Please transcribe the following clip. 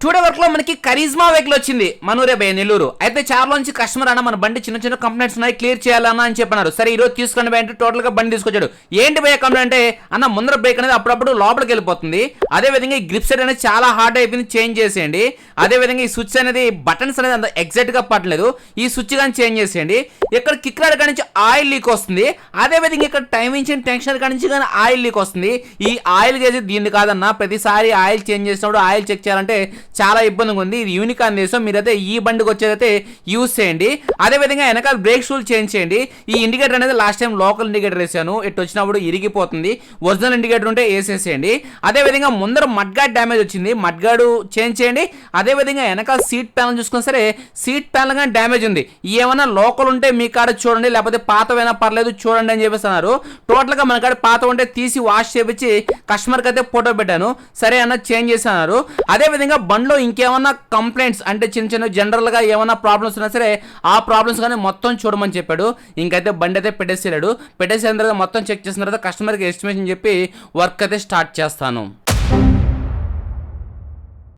Today work లో మనకి Karizma vehicle వచ్చింది మనూరే బై నెల్లూరు. అయితే చాలా నుంచి కస్టమర్ అన్న మన బండి చిన్న చిన్న కంప్లైంట్స్ ఉన్నాయి క్లియర్ చేయాలన్నా అని చెప్పన్నారు. సరే ఈ రోజు తీసుకోండి బై అంటే టోటల్ గా బండి తీసుకొచ్చాడు. ఏంటి బై కంప్లైంట్ అంటే అన్న ముందర బ్రేక్ అనేది అప్పుడప్పుడు లోపలికి వెళ్ళిపోతుంది, అదే విధంగా ఈ గ్రిప్ సెట్ అనేది చాలా హార్డ్ అయిపోయింది, చేంజ్ చేసేయండి. అదే విధంగా ఈ స్విచ్ అనేది బటన్స్ అనేది అంత ఎగ్జాక్ట్ గా పట్టలేదు, ఈ స్విచ్ కానీ చేంజ్ చేసేయండి. ఇక్కడ కిక్ రాడ్ కాడి నుంచి ఆయిల్ లీక్ వస్తుంది, అదే విధంగా ఇక్కడ టైమింగ్ టెన్షన్ కాడి నుంచి కానీ ఆయిల్ లీక్ వస్తుంది. ఈ ఆయిల్ గేజ్ దీన్ని కాదన్న, ప్రతిసారి ఆయిల్ చేంజ్ చేసినప్పుడు ఆయిల్ చెక్ చేయాలంటే చాలా ఇబ్బందిగా ఉంది. ఇది యూనికాన్ దేశం, మీరైతే ఈ బండికి వచ్చేదైతే యూజ్ చేయండి. అదే విధంగా వెనకాల బ్రేక్ షూలు చేంజ్ చేయండి. ఈ ఇండికేటర్ అనేది లాస్ట్ టైం లోకల్ ఇండికేటర్ వేసాను, ఇటు వచ్చినప్పుడు ఇరిగిపోతుంది, ఒరిజినల్ ఇండికేటర్ ఉంటే వేసేసేయండి. అదే విధంగా ముందర మడ్గాడ్ డ్యామేజ్ వచ్చింది, మడ్గాడు చేంజ్ చేయండి. అదే విధంగా వెనకాల సీట్ ప్యానల్ చూసుకున్నా సరే సీట్ ప్యానల్ కానీ డ్యామేజ్ ఉంది, ఏమైనా లోకల్ ఉంటే మీ కాడ చూడండి, లేకపోతే పాతవైనా పర్లేదు చూడండి అని చెప్పేస్తున్నారు. టోటల్గా మన కాడ పాత ఉంటే తీసి వాష్ చేపించి కస్టమర్కి అయితే ఫోటో పెట్టాను, సరే అన్న చేంజ్ చేస్తున్నారు. అదే విధంగా బండ్లో ఇంకేమన్నా కంప్లైంట్స్ అంటే చిన్న చిన్న జనరల్ గా ఏమైనా ప్రాబ్లమ్స్ ఉన్నా సరే ఆ ప్రాబ్లమ్స్ కానీ మొత్తం చూడమని చెప్పాడు. ఇంకైతే బండి అయితే పెట్టేసాడు. పెట్టేసిన తర్వాత మొత్తం చెక్ చేసిన తర్వాత కస్టమర్కి ఎస్టిమేషన్ చెప్పి వర్క్ అయితే స్టార్ట్ చేస్తాను.